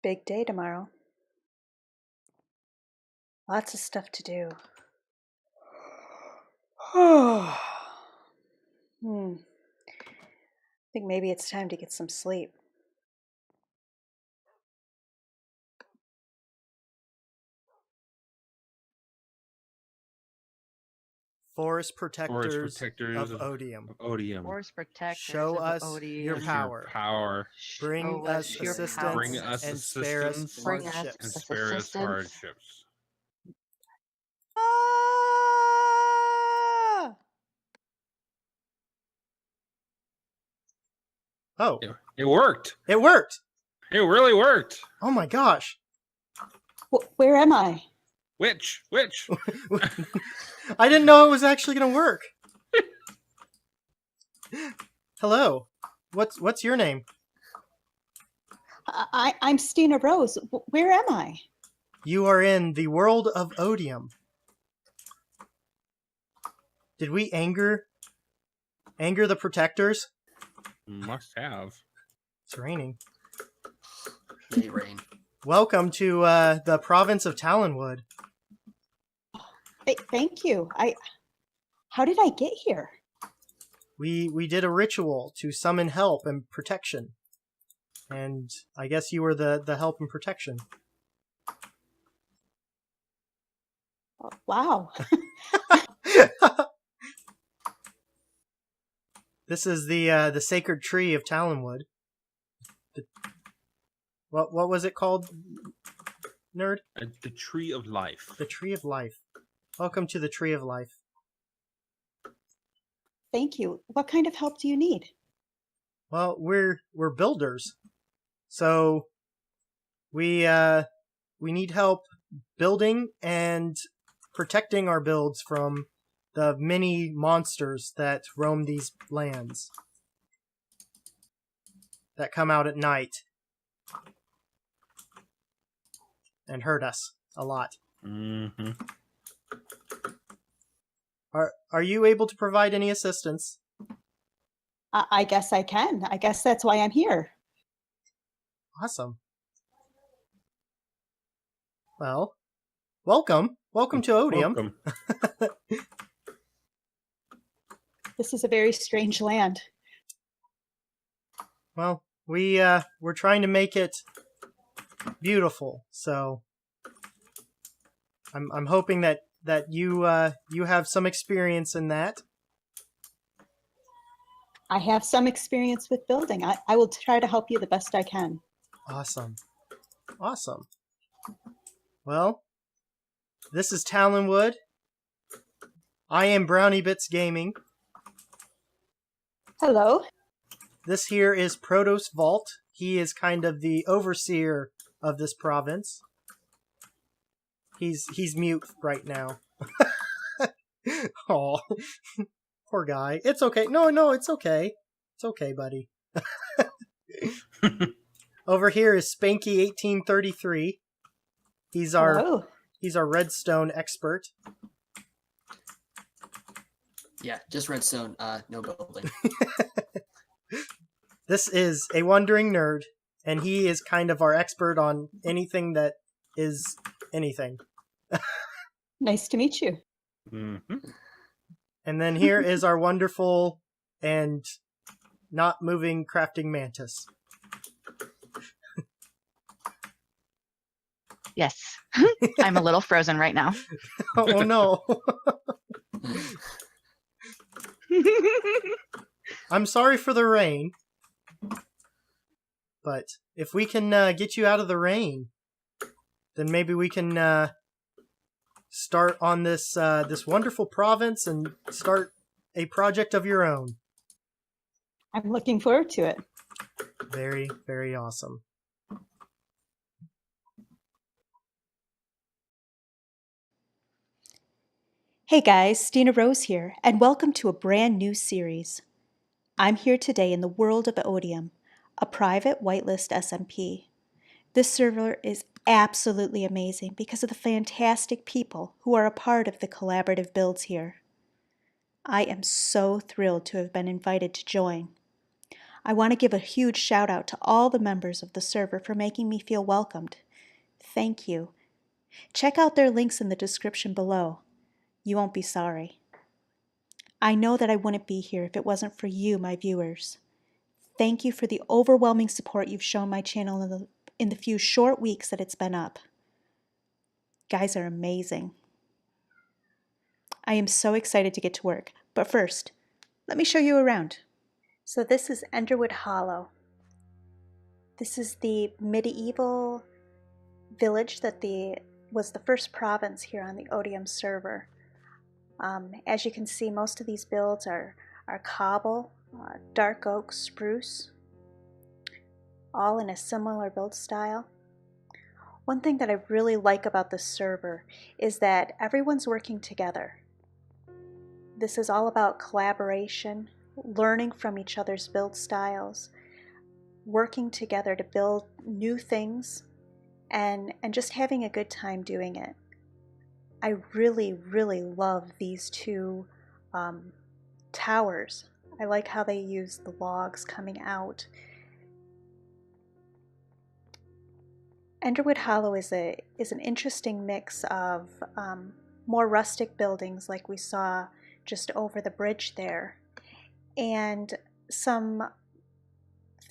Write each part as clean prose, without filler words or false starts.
Big day tomorrow. Lots of stuff to do. I think maybe it's time to get some sleep. Forest protectors Protectors of Otium. Odium. Force protectors Show of us Odium. your power. Bring Show us your assistance power. Bring us and spare us assistance Bring us hardships. and spare us assistance. hardships. Ah! Oh, It worked. it worked. It really worked. Oh my gosh. Where am I? Which? I didn't know it was actually going to work. Hello. What's your name? I'm StinaRose. Where am I? You are in the world of Otium. Did we anger the protectors? Must have. It's raining. May rain. Welcome to the province of Tallinn Wood. Thank you. How did I get here? We did a ritual to summon help and protection. And I guess you were the help and protection. Oh, wow. This is the sacred tree of Tallinn Wood. What was it called, nerd? The Tree of Life. The Tree of Life. Welcome to the Tree of Life. Thank you. What kind of help do you need? Well, we're builders, so we need help building and protecting our builds from the many monsters that roam these lands, that come out at night and hurt us a lot. Mm-hmm. Are you able to provide any assistance? I guess I can. I guess that's why I'm here. Awesome. Well, welcome to Otium. Welcome. This is a very strange land. Well, we're trying to make it beautiful, so I'm hoping that you have some experience in that. I have some experience with building. I will try to help you the best I can. Awesome. Well, this is Tallinn Wood. I am Brownie Bits Gaming. Hello. This here is Protos Vault. He is kind of the overseer of this province. He's mute right now. Aw. Poor guy. It's okay. No, it's okay. It's okay, buddy. Over here is Spanky 1833. He's our redstone expert. Yeah, just redstone, no building. This is a wandering nerd, and he is kind of our expert on anything that is anything. Nice to meet you. Mm-hmm. And then here is our wonderful and not moving crafting mantis. Yes. I'm a little frozen right now. Oh no. I'm sorry for the rain. But if we can get you out of the rain, then maybe we can start on this wonderful province and start a project of your own. I'm looking forward to it. Very, very awesome. Hey guys, StinaRose here, and welcome to a brand new series. I'm here today in the world of Otium, a private whitelist SMP. This server is absolutely amazing because of the fantastic people who are a part of the collaborative builds here. I am so thrilled to have been invited to join. I want to give a huge shout out to all the members of the server for making me feel welcomed. Thank you. Check out their links in the description below. You won't be sorry. I know that I wouldn't be here if it wasn't for you, my viewers. Thank you for the overwhelming support you've shown my channel in the few short weeks that it's been up. Guys are amazing. I am so excited to get to work, but first, let me show you around. So this is Underwood Hollow. This is the medieval village that was the first province here on the Otium server. As you can see, most of these builds are cobble, dark oak, spruce, all in a similar build style. One thing that I really like about this server is that everyone's working together. This is all about collaboration, learning from each other's build styles, working together to build new things, and just having a good time doing it. I really, really love these two towers. I like how they use the logs coming out. Underwood Hollow is an interesting mix of more rustic buildings like we saw just over the bridge there, and some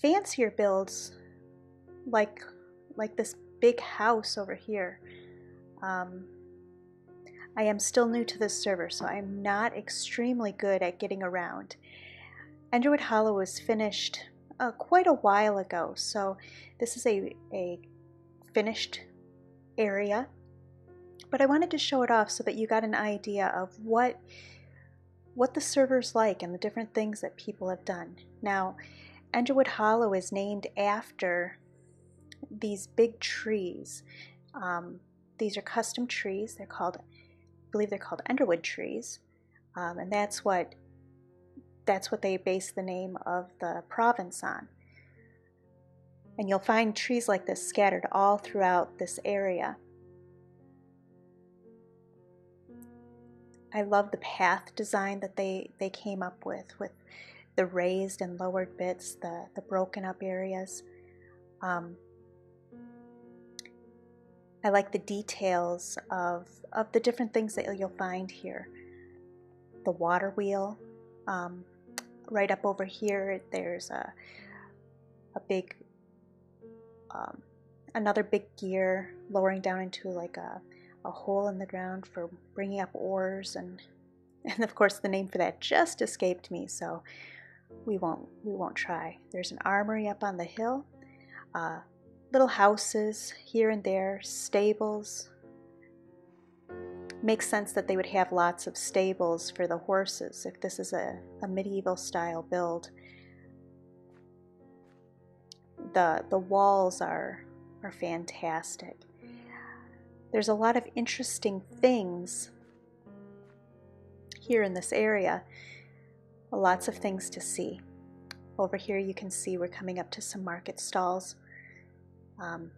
fancier builds like this big house over here. I am still new to this server, so I'm not extremely good at getting around. Underwood Hollow was finished quite a while ago, so this is a finished area, but I wanted to show it off so that you got an idea of what the server's like and the different things that people have done. Now, Underwood Hollow is named after these big trees. These are custom trees. I believe they're called Underwood trees, and that's what they base the name of the province on. And you'll find trees like this scattered all throughout this area. I love the path design that they came up with the raised and lowered bits, the broken up areas. I like the details of the different things that you'll find here. The water wheel, right up over here, there's a big, another big gear lowering down into like a hole in the ground for bringing up ores, and of course the name for that just escaped me, so we won't try. There's an armory up on the hill, little houses here and there, stables. Makes sense that they would have lots of stables for the horses if this is a medieval style build. The walls are fantastic. There's a lot of interesting things here in this area. Lots of things to see. Over here you can see we're coming up to some market stalls. I'm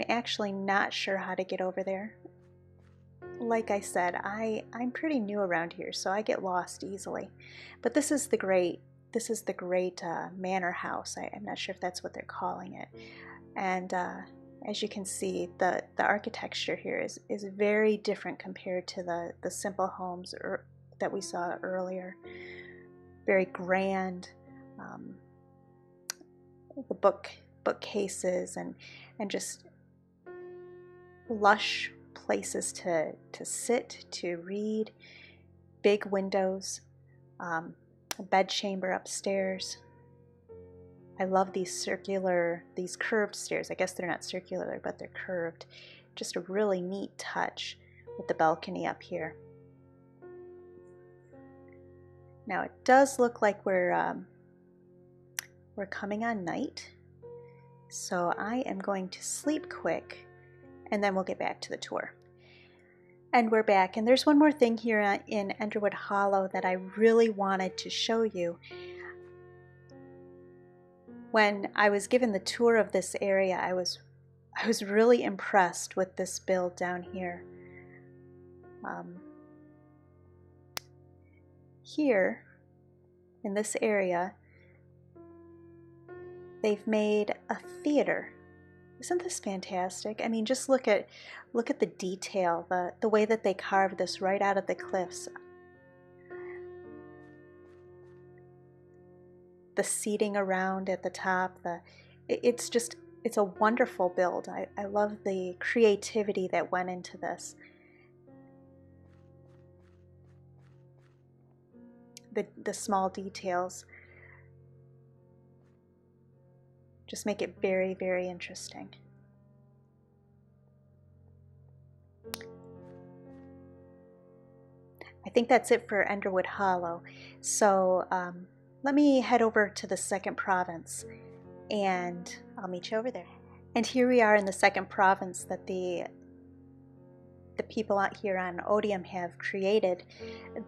actually not sure how to get over there. Like I said, I'm pretty new around here, so I get lost easily. But this is the great manor house. I'm not sure if that's what they're calling it. And as you can see, the architecture here is very different compared to the simple homes that we saw earlier. Very grand. The bookcases and just lush places to sit, to read, big windows, a bed chamber upstairs. I love these curved stairs. I guess they're not circular, but they're curved. Just a really neat touch with the balcony up here. Now it does look like we're coming on night, so I am going to sleep quick, and then we'll get back to the tour. And we're back, and there's one more thing here in Underwood Hollow that I really wanted to show you. When I was given the tour of this area, I was really impressed with this build down here. Here, in this area, they've made a theater. Isn't this fantastic? I mean, just look at the detail, the way that they carved this right out of the cliffs. The seating around at the top, it's a wonderful build. I love the creativity that went into this. The small details just make it very, very interesting. I think that's it for Underwood Hollow. So let me head over to the second province and I'll meet you over there. And here we are in the second province that the people out here on Otium have created.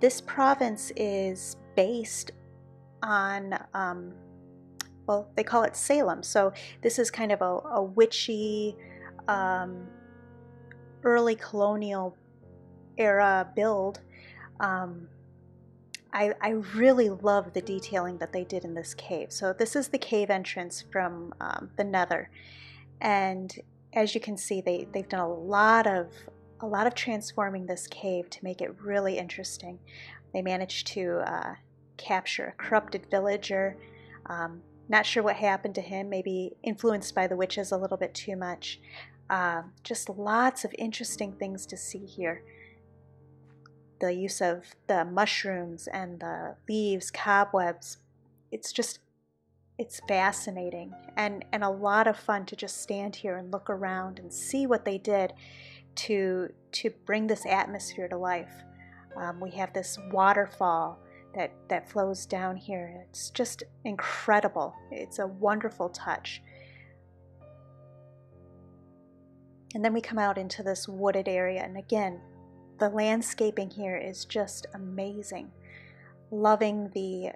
This province is based on, well, they call it Salem. So this is kind of a witchy, early colonial era build. I really love the detailing that they did in this cave. So this is the cave entrance from the Nether, and as you can see, they've done a lot of transforming this cave to make it really interesting. They managed to capture a corrupted villager. Not sure what happened to him, maybe influenced by the witches a little bit too much. Just lots of interesting things to see here. The use of the mushrooms and the leaves, cobwebs, it's fascinating and a lot of fun to just stand here and look around and see what they did to bring this atmosphere to life. We have this waterfall that flows down here. It's just incredible. It's a wonderful touch. And then we come out into this wooded area, and again, the landscaping here is just amazing. Loving the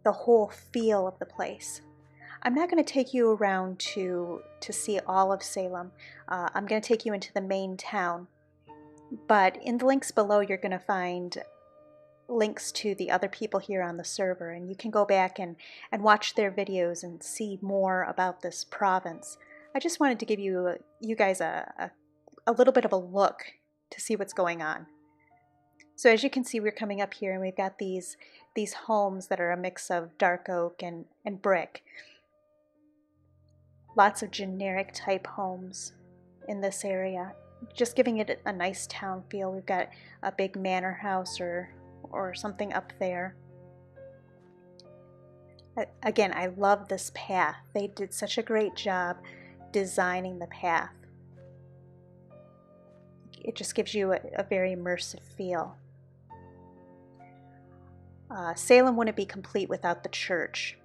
whole feel of the place. I'm not going to take you around to see all of Salem. I'm going to take you into the main town. But in the links below, you're going to find links to the other people here on the server, and you can go back and watch their videos and see more about this province. I just wanted to give you guys a little bit of a look to see what's going on. So as you can see, we're coming up here and we've got these homes that are a mix of dark oak and brick. Lots of generic type homes in this area, just giving it a nice town feel. We've got a big manor house or something up there. Again, I love this path. They did such a great job designing the path. It just gives you a very immersive feel. Salem wouldn't be complete without the church.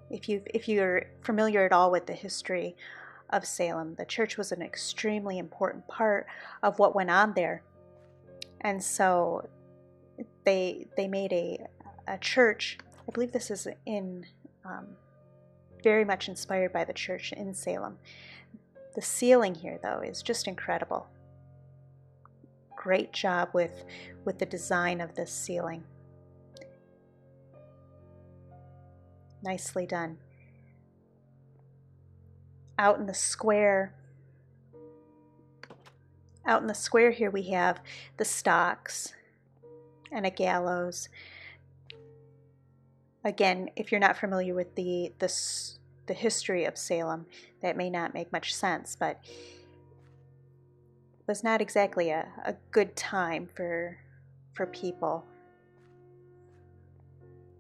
If you're familiar at all with the history of Salem, the church was an extremely important part of what went on there. And so they made a church. I believe this is very much inspired by the church in Salem. The ceiling here, though, is just incredible. Great job with the design of this ceiling. Nicely done. Out in the square here we have the stocks and a gallows. Again, if you're not familiar with the history of Salem, that may not make much sense, but it was not exactly a good time for people.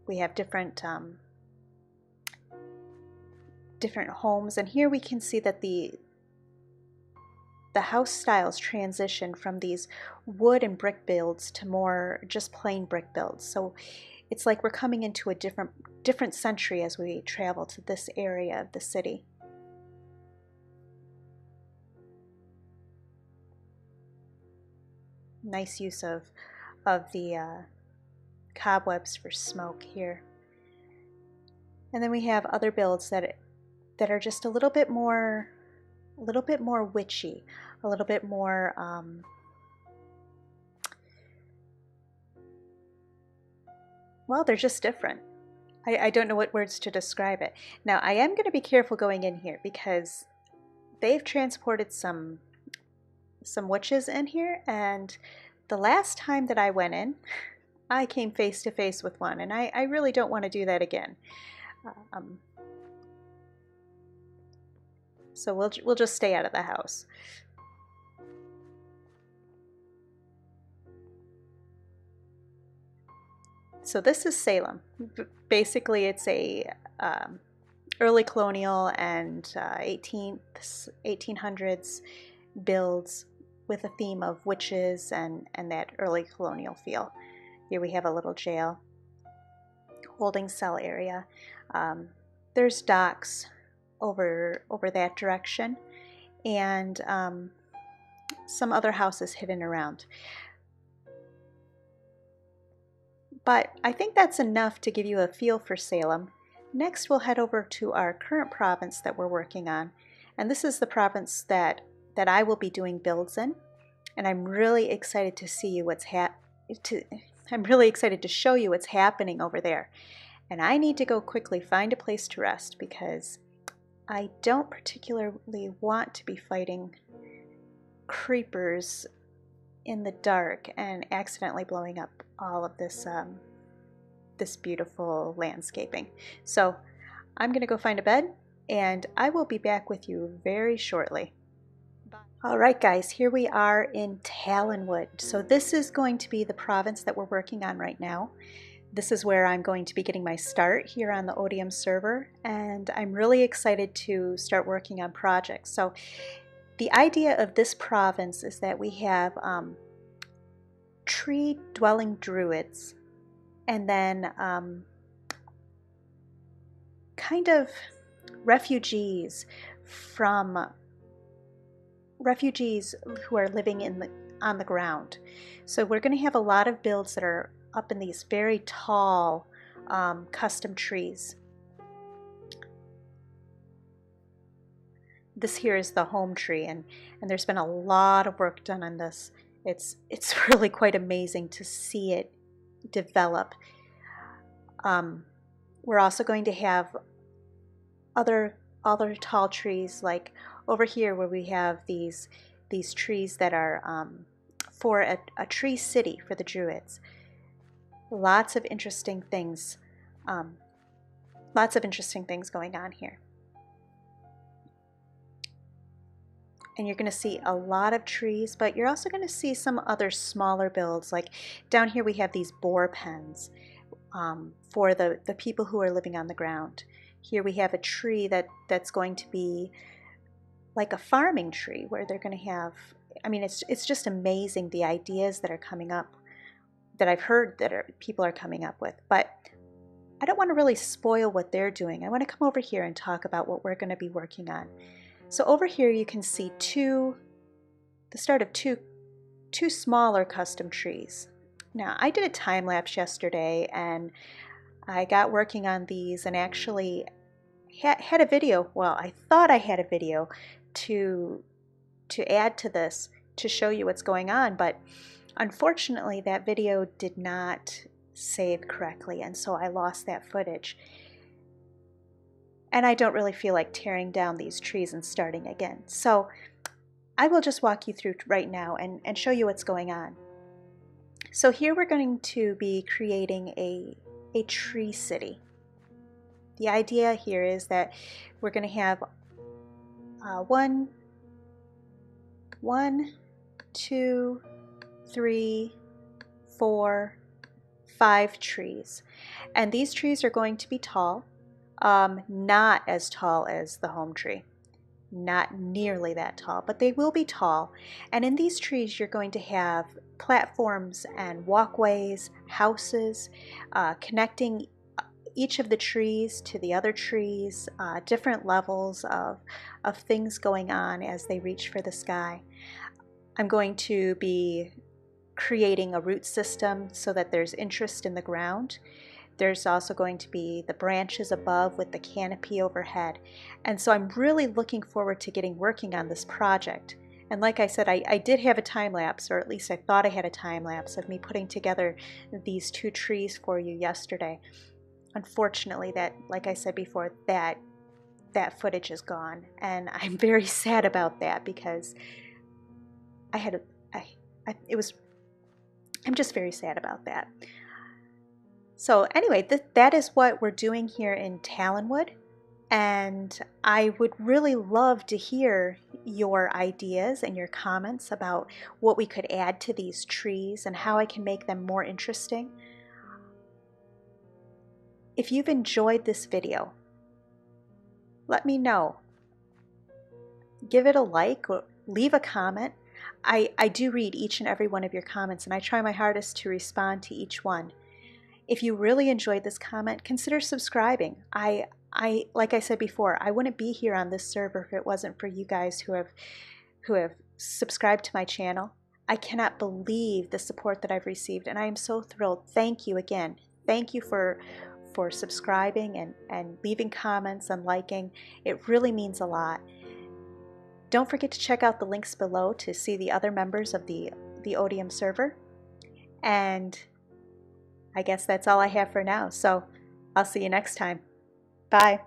We have different homes, and here we can see that the house styles transition from these wood and brick builds to more just plain brick builds. So it's like we're coming into a different century as we travel to this area of the city. Nice use of the cobwebs for smoke here. And then we have other builds that are just a little bit more witchy, a little bit more well, they're just different. I don't know what words to describe it. Now, I am going to be careful going in here because they've transported some witches in here, and the last time that I went in, I came face to face with one, and I really don't want to do that again. So we'll just stay out of the house. So this is Salem. Basically, it's a early colonial and 1800s builds with a theme of witches and that early colonial feel. Here we have a little jail, holding cell area. There's docks over that direction, and some other houses hidden around. But I think that's enough to give you a feel for Salem. Next, we'll head over to our current province that we're working on, and this is the province that I will be doing builds in, and I'm really excited to see I'm really excited to show you what's happening over there. And I need to go quickly find a place to rest because I don't particularly want to be fighting creepers in the dark and accidentally blowing up all of this this beautiful landscaping. So I'm gonna go find a bed, and I will be back with you very shortly. All right, guys, here we are in Tallinn Wood. So this is going to be the province that we're working on right now. This is where I'm going to be getting my start here on the Otium server, and I'm really excited to start working on projects. So the idea of this province is that we have tree-dwelling druids, and then kind of refugees who are living on the ground. So we're going to have a lot of builds that are up in these very tall custom trees. This here is the home tree, and there's been a lot of work done on this. It's really quite amazing to see it develop. We're also going to have other tall trees, like over here where we have these trees that are for a tree city for the druids. Lots of interesting things going on here. And you're going to see a lot of trees, but you're also going to see some other smaller builds. Like down here we have these boar pens for the people who are living on the ground. Here we have a tree that's going to be like a farming tree where they're going to have, I mean, it's just amazing the ideas that are coming up, that I've heard people are coming up with. But I don't want to really spoil what they're doing. I want to come over here and talk about what we're going to be working on. So over here you can see the start of two smaller custom trees. Now I did a time lapse yesterday, and I got working on these and actually had a video. Well, I thought I had a video to add to this to show you what's going on, but unfortunately that video did not save correctly, and so I lost that footage. And I don't really feel like tearing down these trees and starting again. So I will just walk you through right now and show you what's going on. So here we're going to be creating a tree city. The idea here is that we're going to have 1, 2, 3, 4, 5 trees. And these trees are going to be tall. Not as tall as the home tree, not nearly that tall, but they will be tall. And in these trees you're going to have platforms and walkways, houses, connecting each of the trees to the other trees, different levels of things going on as they reach for the sky. I'm going to be creating a root system so that there's interest in the ground. There's also going to be the branches above with the canopy overhead. And so I'm really looking forward to working on this project. And like I said, I did have a time lapse, or at least I thought I had a time lapse of me putting together these 2 trees for you yesterday. unfortunately, that, like I said before, that footage is gone, and I'm very sad about that because I'm just very sad about that. So anyway, that is what we're doing here in Tallinn Wood, and I would really love to hear your ideas and your comments about what we could add to these trees and how I can make them more interesting. If you've enjoyed this video, let me know. Give it a like or leave a comment. I do read each and every one of your comments, and I try my hardest to respond to each one. If you really enjoyed this comment, consider subscribing. Like I said before, I wouldn't be here on this server if it wasn't for you guys who have subscribed to my channel. I cannot believe the support that I've received, and I am so thrilled. Thank you again. Thank you for subscribing and leaving comments and liking. It really means a lot. Don't forget to check out the links below to see the other members of the Otium server. And I guess that's all I have for now, so I'll see you next time. Bye.